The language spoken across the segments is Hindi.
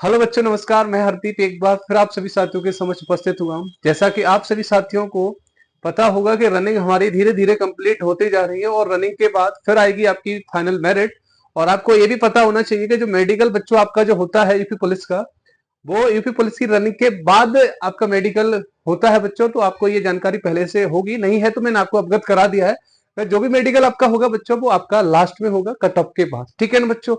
हेलो बच्चों, नमस्कार। मैं हरदीप एक बार फिर आप सभी साथियों के समक्ष उपस्थित हुआ हूं। जैसा कि आप सभी साथियों को पता होगा कि रनिंग हमारी धीरे धीरे कंप्लीट होती जा रही है और रनिंग के बाद फिर आएगी आपकी फाइनल मेरिट। और आपको ये भी पता होना चाहिए कि जो मेडिकल बच्चों आपका जो होता है यूपी पुलिस का, वो यूपी पुलिस की रनिंग के बाद आपका मेडिकल होता है बच्चों। तो आपको ये जानकारी पहले से होगी, नहीं है तो मैंने आपको अवगत करा दिया है। तो जो भी मेडिकल आपका होगा बच्चों, वो आपका लास्ट में होगा कट ऑफ के बाद। ठीक है ना बच्चों।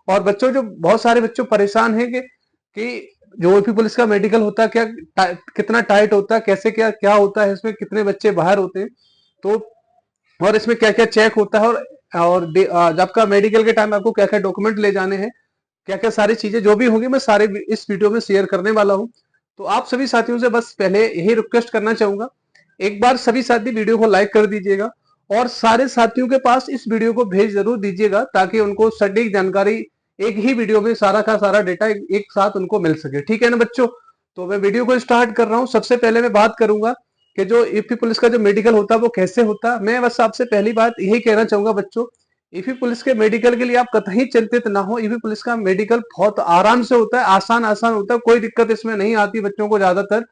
और बच्चों, जो बहुत सारे बच्चों परेशान हैं कि जो यूपी पुलिस का मेडिकल होता है क्या, कितना टाइट होता है, कैसे क्या क्या होता है, इसमें कितने बच्चे बाहर होते हैं, तो और इसमें क्या क्या चेक होता है, और आपका मेडिकल के टाइम आपको क्या क्या डॉक्यूमेंट ले जाने हैं, क्या क्या सारी चीजें जो भी होंगी, मैं सारे इस वीडियो में शेयर करने वाला हूं। तो आप सभी साथियों से बस पहले यही रिक्वेस्ट करना चाहूंगा, एक बार सभी साथी वीडियो को लाइक कर दीजिएगा और सारे साथियों के पास इस वीडियो को भेज जरूर दीजिएगा, ताकि उनको सटीक जानकारी एक ही वीडियो में सारा का सारा डेटा एक साथ उनको मिल सके। ठीक है ना बच्चों। तो मैं वीडियो को स्टार्ट कर रहा हूं। सबसे पहले मैं बात करूंगा कि जो यूपी पुलिस का जो मेडिकल होता है वो कैसे होता है। मैं बस आपसे पहली बात यही कहना चाहूंगा बच्चों, यूपी पुलिस के मेडिकल के लिए आप कतई चिंतित ना हो। यूपी पुलिस का मेडिकल बहुत आराम से होता है, आसान आसान होता है, कोई दिक्कत इसमें नहीं आती बच्चों को। ज्यादातर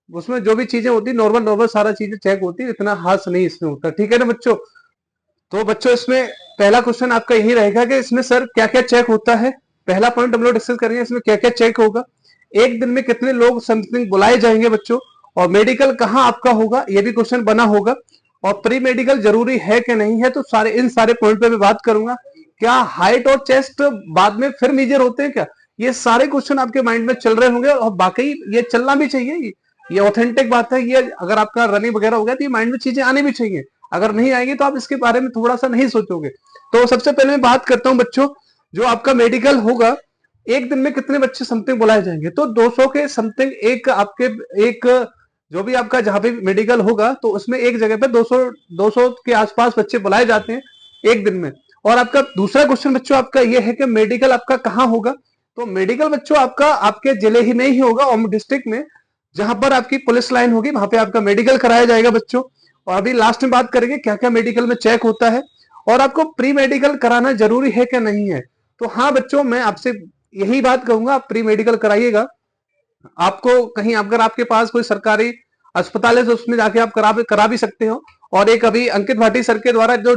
उसमें जो भी चीजें होती नॉर्मल नॉर्मल सारा चीजें चेक होती है, इतना हाथ नहीं इसमें होता। ठीक है ना बच्चों। तो बच्चों, इसमें पहला क्वेश्चन आपका यही रहेगा कि इसमें सर क्या क्या चेक होता है। पहला पॉइंट हम लोग डिस्कस करेंगे, इसमें क्या क्या चेक होगा, एक दिन में कितने लोग समथिंग बुलाए जाएंगे बच्चों, और मेडिकल कहाँ आपका होगा, ये भी क्वेश्चन बना होगा, और प्री मेडिकल जरूरी है कि नहीं है। तो इन सारे पॉइंट पे मैं बात करूंगा। क्या हाइट और चेस्ट बाद में फिर मेजर होते हैं क्या, ये सारे क्वेश्चन आपके माइंड में चल रहे होंगे, और बाकी ये चलना भी चाहिए। ये ऑथेंटिक बात है। ये अगर आपका रनिंग वगैरह हो गया तो ये माइंड में चीजें आनी भी चाहिए। अगर नहीं आएगी तो आप इसके बारे में थोड़ा सा नहीं सोचोगे। तो सबसे पहले मैं बात करता हूं बच्चों, जो आपका मेडिकल होगा, एक दिन में कितने बच्चे समथिंग बुलाए जाएंगे। तो 200 के समथिंग एक आपके एक जो भी आपका जहां पे मेडिकल होगा, तो उसमें एक जगह पे 200 के आसपास बच्चे बुलाए जाते हैं एक दिन में। और आपका दूसरा क्वेश्चन बच्चों आपका ये है कि मेडिकल आपका कहाँ होगा। तो मेडिकल बच्चों आपका आपके जिले ही में ही होगा, और डिस्ट्रिक्ट में जहां पर आपकी पुलिस लाइन होगी वहां पे आपका मेडिकल कराया जाएगा बच्चों। और अभी लास्ट में बात करेंगे क्या क्या मेडिकल में चेक होता है, और आपको प्री मेडिकल कराना जरूरी है क्या नहीं है। तो हाँ बच्चों, मैं आपसे यही बात कहूंगा, आप प्री मेडिकल कराइएगा। आपको कहीं अगर आपके पास कोई सरकारी अस्पताल है तो उसमें जाके आप करा भी सकते हो। और एक अभी अंकित भाटी सर के द्वारा जो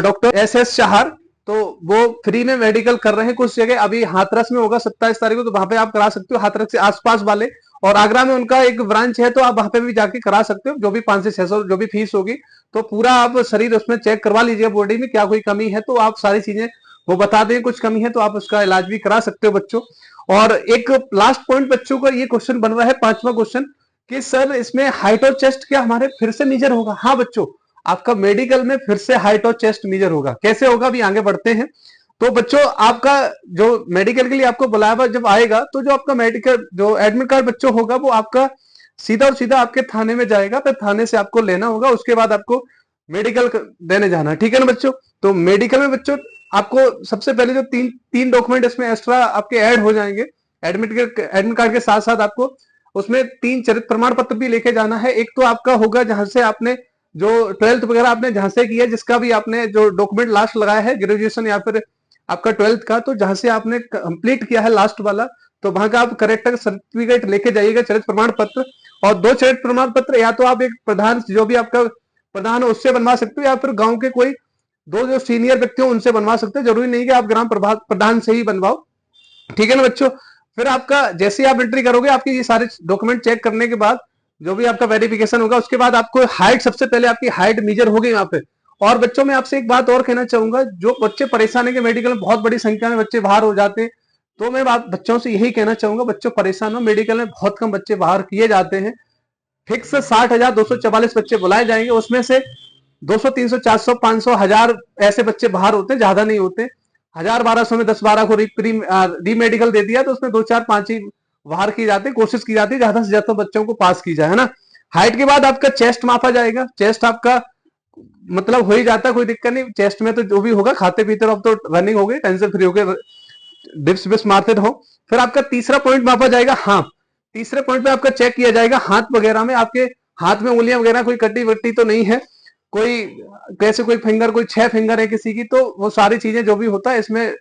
डॉक्टर एस चाहर, तो वो फ्री में मेडिकल कर रहे हैं कुछ जगह। अभी हाथरस में होगा 27 तारीख को, तो वहां पे आप करा सकते हो, हाथरस से आसपास वाले। और आगरा में उनका एक ब्रांच है, तो आप वहां पे भी जाके करा सकते हो, जो भी 500 से 600 जो भी फीस होगी। तो पूरा आप शरीर उसमें चेक करवा लीजिए, बॉडी में क्या कोई कमी है तो आप सारी चीजें वो बता दें, कुछ कमी है तो आप उसका इलाज भी करा सकते हो बच्चों। और एक लास्ट पॉइंट बच्चों का ये क्वेश्चन बन रहा है, पांचवा क्वेश्चन, कि सर इसमें हाइट और चेस्ट क्या हमारे फिर से मेजर होगा। हाँ बच्चों, आपका मेडिकल में फिर से हाइट और चेस्ट मेजर होगा। कैसे होगा, अभी आगे बढ़ते हैं। तो बच्चों, आपका जो मेडिकल के लिए आपको बुलावा जब आएगा, तो जो आपका मेडिकल जो एडमिट कार्ड बच्चों होगा, वो आपका सीधा और सीधा आपके थाने में जाएगा, फिर थाने से आपको लेना होगा, उसके बाद आपको मेडिकल देने जाना है। ठीक है ना बच्चों। तो मेडिकल में बच्चों आपको सबसे पहले जो तीन तीन डॉक्यूमेंट इसमें एक्स्ट्रा आपके ऐड हो जाएंगे। एडमिट कार्ड के साथ साथ आपको उसमें 3 चरित्र प्रमाण पत्र भी लेके जाना है। एक तो आपका होगा जहां से आपने जो 12th वगैरह आपने जहां से किया, जिसका भी आपने जो डॉक्यूमेंट लास्ट लगाया है, ग्रेजुएशन या फिर आपका 12th का, तो जहां से आपने कंप्लीट किया है लास्ट वाला, तो वहां का आप करेक्टर सर्टिफिकेट लेके जाइएगा, चरित्र प्रमाण पत्र। और 2 चरित्र प्रमाण पत्र या तो आप एक प्रधान, जो भी आपका प्रधान है उससे बनवा सकते हो, या फिर गांव के कोई 2 जो सीनियर व्यक्ति हो उनसे बनवा सकते हो। जरूरी नहीं कि आप ग्राम प्रधान से ही बनवाओ। ठीक है ना बच्चों। फिर आपका जैसे ही आप एंट्री करोगे, आपके ये सारे डॉक्यूमेंट चेक करने के बाद जो भी आपका वेरिफिकेशन होगा, उसके बाद आपको हाइट, सबसे पहले आपकी हाइट मेजर होगी यहाँ पे। और बच्चों, मैं आपसे एक बात और कहना चाहूंगा, जो बच्चे परेशान है कि मेडिकल में बहुत बड़ी संख्या में बच्चे बाहर हो जाते हैं, तो मैं बच्चों से यही कहना चाहूंगा, बच्चों परेशान हो, मेडिकल में बहुत कम बच्चे बाहर किए जाते हैं। फिक्स 60,244 बच्चे बुलाए जाएंगे, उसमें से 200 300 400 500 1000 ऐसे बच्चे बाहर होते हैं, ज्यादा नहीं होते। 1000 1200 में 10 12 को री मेडिकल दे दिया, तो उसमें 2 4 5 ही बाहर की जाती है, कोशिश की जाती है ज्यादा से ज्यादा बच्चों को पास की जाए, है ना। हाइट के बाद आपका चेस्ट मापा जाएगा। चेस्ट आपका मतलब हो ही जाता है, कोई दिक्कत नहीं। चेस्ट में तो जो भी होगा, खाते पीते रहो, तो रनिंग हो गई, टेंशन फ्री हो गए, डिप्स विप्स मारते रहो। फिर आपका तीसरा पॉइंट मापा जाएगा हाथ। तीसरे पॉइंट पे आपका चेक किया जाएगा हाथ वगैरह में, आपके हाथ में उंगलियां वगैरह कोई कटी वट्टी तो नहीं है, कोई कैसे कोई फिंगर, कोई 6 फिंगर है किसी की, तो वो सारी चीजें जो भी होता है इसमें,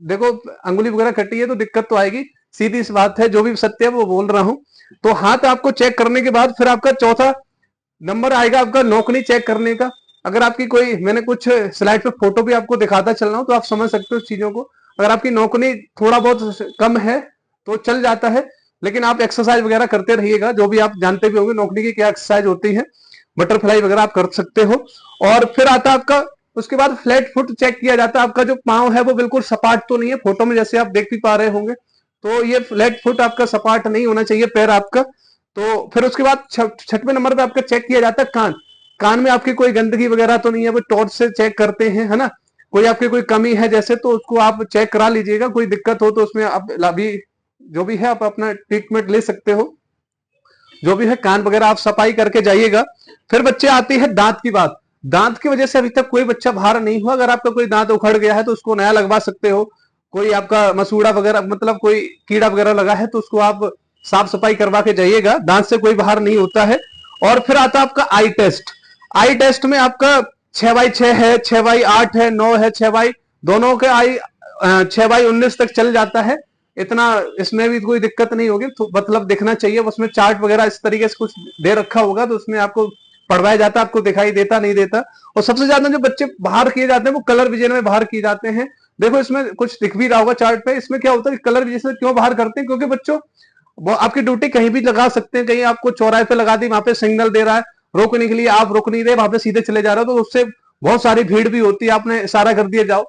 देखो अंगुली वगैरह कटी है तो दिक्कत तो आएगी। सीधी सी बात है, जो भी सत्य है वो बोल रहा हूं। तो हाथ आपको चेक करने के बाद फिर आपका चौथा नंबर आएगा आपका नौकरी चेक करने का। अगर आपकी कोई, मैंने कुछ स्लाइड पे फोटो भी आपको दिखाता चल रहा हूं तो आप समझ सकते हो उस चीजों को। अगर आपकी नौकरी थोड़ा बहुत कम है तो चल जाता है, लेकिन आप एक्सरसाइज वगैरह करते रहिएगा। जो भी आप जानते भी होंगे नौकरी की क्या एक्सरसाइज होती है, बटरफ्लाई वगैरह आप कर सकते हो। और फिर आता है आपका, उसके बाद फ्लैट फुट चेक किया जाता है। आपका जो पांव है वो बिल्कुल सपाट तो नहीं है, फोटो में जैसे आप देख भी पा रहे होंगे। तो ये फ्लैट फुट आपका सपाट नहीं होना चाहिए पैर आपका। तो फिर उसके बाद छठवें नंबर पे आपका चेक किया जाता है कान। कान में आपकी कोई गंदगी वगैरह तो नहीं है, वो टॉर्च से चेक करते हैं, है ना। कोई आपकी कोई कमी है जैसे तो उसको आप चेक करा लीजिएगा। कोई दिक्कत हो तो उसमें आप अभी जो भी है आप अपना ट्रीटमेंट ले सकते हो। जो भी है कान वगैरह आप सफाई करके जाइएगा। फिर बच्चे आती है दांत की बात। दांत की वजह से अभी तक कोई बच्चा बाहर नहीं हुआ। अगर आपका कोई दांत उखड़ गया है तो उसको नया लगवा सकते हो। कोई आपका मसूड़ा वगैरह मतलब कोई कीड़ा वगैरह लगा है तो उसको आप साफ सफाई करवा के जाइएगा। दांत से कोई बाहर नहीं होता है। और फिर आता है आपका आई टेस्ट। आई टेस्ट में आपका 6x6 है, 6x8 है, 9 है, 6x दोनों के आई 6x19 तक चल जाता है। इतना इसमें भी कोई दिक्कत नहीं होगी। तो मतलब दिखना चाहिए, उसमें चार्ट वगैरह इस तरीके से कुछ दे रखा होगा तो उसमें आपको पढ़वाया जाता है, आपको दिखाई देता नहीं देता। और सबसे ज्यादा जो बच्चे बाहर किए जाते हैं वो कलर विजन में बाहर किए जाते हैं। देखो इसमें कुछ दिख भी रहा होगा चार्ट पे। इसमें क्या होता है, कलर विजन से क्यों बाहर करते हैं, क्योंकि बच्चों वो आपकी ड्यूटी कहीं भी लगा सकते हैं। कहीं आपको चौराहे पे लगा दी, वहां पे सिग्नल दे रहा है रोकने के लिए, आप रुक नहीं रहे, वहां पे सीधे चले जा रहे हो तो उससे बहुत सारी भीड़ भी होती है। आपने इशारा कर दिया जाओ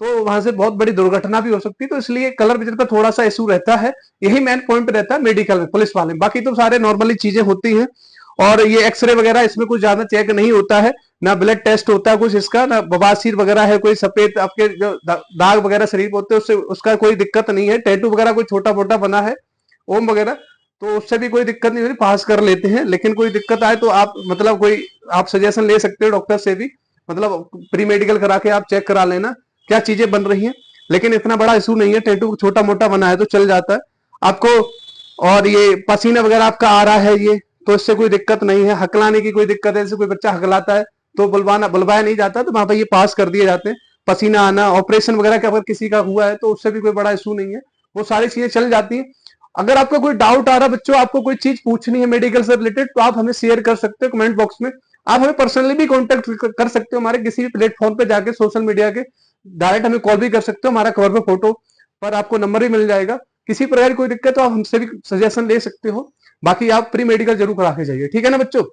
तो वहां से बहुत बड़ी दुर्घटना भी हो सकती है। तो इसलिए कलर विजन का थोड़ा सा इशू रहता है। यही मेन पॉइंट रहता है मेडिकल में, पुलिस वाले में। बाकी तो सारे नॉर्मली चीजें होती हैं। और ये एक्सरे वगैरह इसमें कुछ ज्यादा चेक नहीं होता है, ना ब्लड टेस्ट होता है कुछ इसका, ना बवासीर वगैरह है, कोई सफेद आपके जो दाग वगैरह शरीर होते हैं उससे उसका कोई दिक्कत नहीं है। टैटू वगैरह कोई छोटा मोटा बना है ओम वगैरह तो उससे भी कोई दिक्कत नहीं होती, पास कर लेते हैं। लेकिन कोई दिक्कत आए तो आप मतलब कोई आप सजेशन ले सकते हो डॉक्टर से भी, मतलब प्री मेडिकल करा के आप चेक करा लेना क्या चीजें बन रही हैं। लेकिन इतना बड़ा इशू नहीं है, टैटू छोटा मोटा बना है तो चल जाता है आपको। और ये पसीना वगैरह आपका आ रहा है ये, तो इससे कोई दिक्कत नहीं है। हकलाने की कोई दिक्कत है, जैसे कोई बच्चा हकलाता है तो बुलवाया नहीं जाता, तो वहां पर ये पास कर दिए जाते हैं। पसीना आना, ऑपरेशन वगैरह का अगर किसी का हुआ है तो उससे भी कोई बड़ा इशू नहीं है, वो सारी चीजें चल जाती है। अगर आपका कोई डाउट आ रहा है बच्चों, आपको कोई चीज पूछनी है मेडिकल से रिलेटेड तो आप हमें शेयर कर सकते हो कमेंट बॉक्स में। आप हमें पर्सनली भी कांटेक्ट कर सकते हो, हमारे किसी भी प्लेटफॉर्म पे जाके सोशल मीडिया के डायरेक्ट हमें कॉल भी कर सकते हो। हमारा कवर पे फोटो पर आपको नंबर भी मिल जाएगा। किसी प्रकार की कोई दिक्कत तो आप हमसे भी सजेशन ले सकते हो। बाकी आप प्री मेडिकल जरूर करा के जाइए, ठीक है ना बच्चों।